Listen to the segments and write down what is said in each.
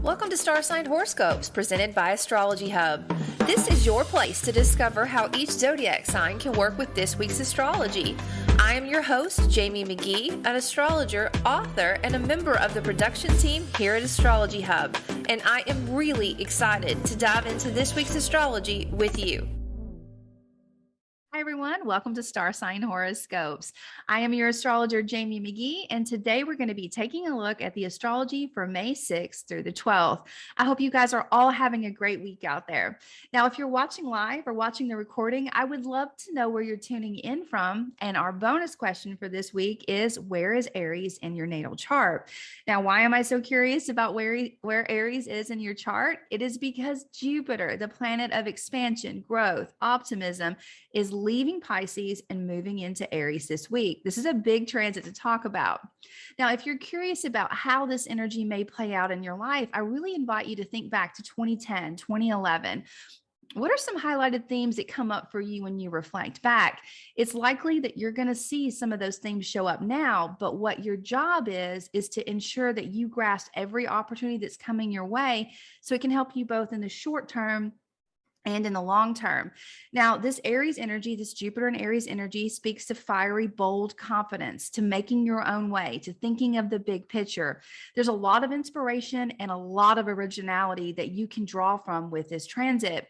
Welcome to Star Sign Horoscopes, presented by Astrology Hub. This is your place to discover how each zodiac sign can work with this week's astrology. I am your host, Jamie Magee, an astrologer, author, and a member of the production team here at Astrology Hub, and I am really excited to dive into this week's astrology with you. Hi everyone, welcome to Star Sign Horoscopes. I am your astrologer, Jamie Magee, and today we're going to be taking a look at the astrology for May 6th through the 12th. I hope you guys are all having a great week out there. Now, if you're watching live or watching the recording, I would love to know where you're tuning in from. And our bonus question for this week is, where is Aries in your natal chart? Now, why am I so curious about where Aries is in your chart? It is because Jupiter, the planet of expansion, growth, optimism, is leaving Pisces and moving into Aries this week. This is a big transit to talk about. Now, if you're curious about how this energy may play out in your life, I really invite you to think back to 2010, 2011. What are some highlighted themes that come up for you when you reflect back? It's likely that you're going to see some of those themes show up now, but what your job is to ensure that you grasp every opportunity that's coming your way so it can help you both in the short term and in the long term. Now, this Aries energy, this Jupiter and Aries energy speaks to fiery, bold confidence, to making your own way, to thinking of the big picture. There's a lot of inspiration and a lot of originality that you can draw from with this transit.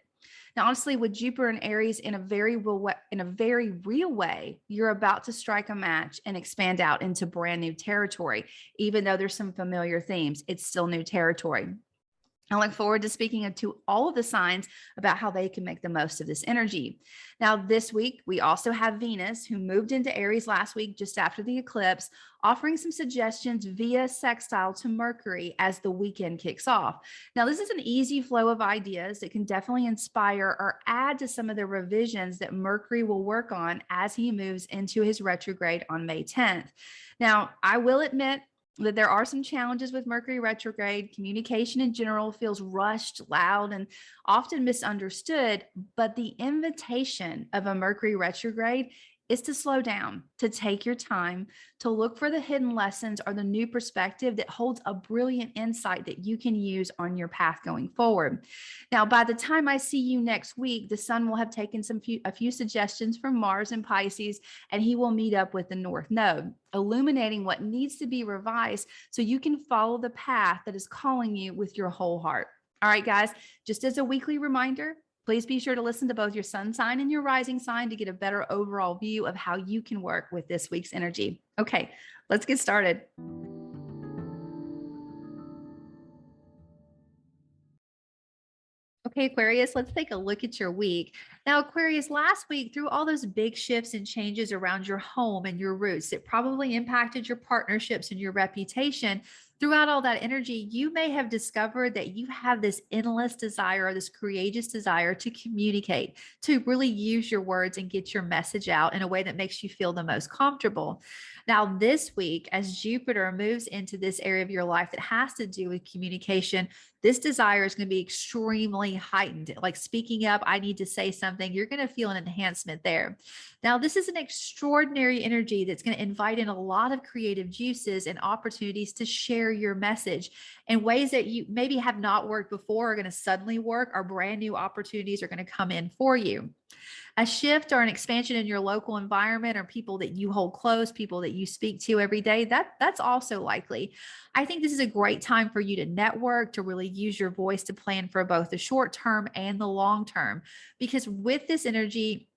Now, honestly, with Jupiter and Aries in a very real way, you're about to strike a match and expand out into brand new territory. Even though there's some familiar themes, it's still new territory. I look forward to speaking to all of the signs about how they can make the most of this energy. Now, this week, we also have Venus, who moved into Aries last week just after the eclipse, offering some suggestions via sextile to Mercury as the weekend kicks off. Now, this is an easy flow of ideas that can definitely inspire or add to some of the revisions that Mercury will work on as he moves into his retrograde on May 10th. Now, I will admit that there are some challenges with Mercury retrograde. Communication in general feels rushed, loud, and often misunderstood. But the invitation of a Mercury retrograde is to slow down, to take your time, to look for the hidden lessons or the new perspective that holds a brilliant insight that you can use on your path going forward. Now, by the time I see you next week, the sun will have taken a few suggestions from Mars and Pisces, and he will meet up with the North Node, illuminating what needs to be revised so you can follow the path that is calling you with your whole heart. All right, guys, just as a weekly reminder, please be sure to listen to both your sun sign and your rising sign to get a better overall view of how you can work with this week's energy. Okay, let's get started. Okay, Aquarius, let's take a look at your week. Now, Aquarius, last week, through all those big shifts and changes around your home and your roots, it probably impacted your partnerships and your reputation. Throughout all that energy, you may have discovered that you have this endless desire, or this courageous desire to communicate, to really use your words and get your message out in a way that makes you feel the most comfortable. Now, this week, as Jupiter moves into this area of your life that has to do with communication, this desire is going to be extremely heightened. Like speaking up, I need to say something. You're going to feel an enhancement there. Now, this is an extraordinary energy that's going to invite in a lot of creative juices and opportunities to share your message in ways that you maybe have not worked before are going to suddenly work, or brand new opportunities are going to come in for you. A shift or an expansion in your local environment, or people that you hold close, people that you speak to every day, that's also likely. I think this is a great time for you to network, to really use your voice to plan for both the short term and the long term, because with this energy,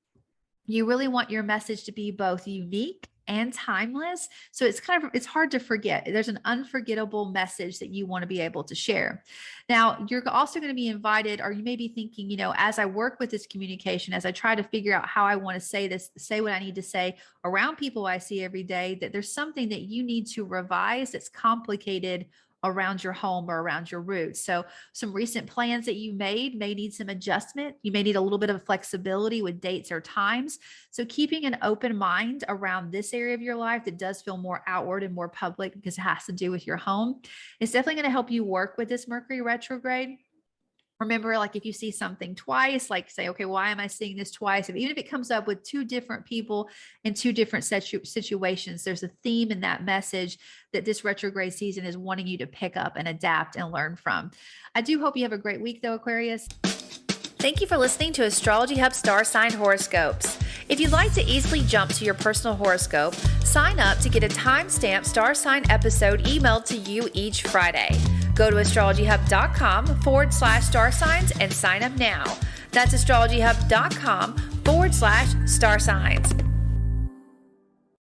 you really want your message to be both unique and timeless. So it's hard to forget. There's an unforgettable message that you want to be able to share. Now, you're also going to be invited, or you may be thinking, as I work with this communication, as I try to figure out how I want to say this, say what I need to say around people I see every day, that there's something that you need to revise that's complicated around your home or around your roots. So some recent plans that you made may need some adjustment. You may need a little bit of flexibility with dates or times. So keeping an open mind around this area of your life that does feel more outward and more public because it has to do with your home is definitely going to help you work with this Mercury retrograde. Remember, like if you see something twice, like say, okay, why am I seeing this twice? Even if it comes up with two different people in two different situations, there's a theme in that message that this retrograde season is wanting you to pick up and adapt and learn from. I do hope you have a great week though, Aquarius. Thank you for listening to Astrology Hub Star Sign Horoscopes. If you'd like to easily jump to your personal horoscope, sign up to get a timestamped star sign episode emailed to you each Friday. Go to astrologyhub.com/star signs and sign up now. That's astrologyhub.com/star signs.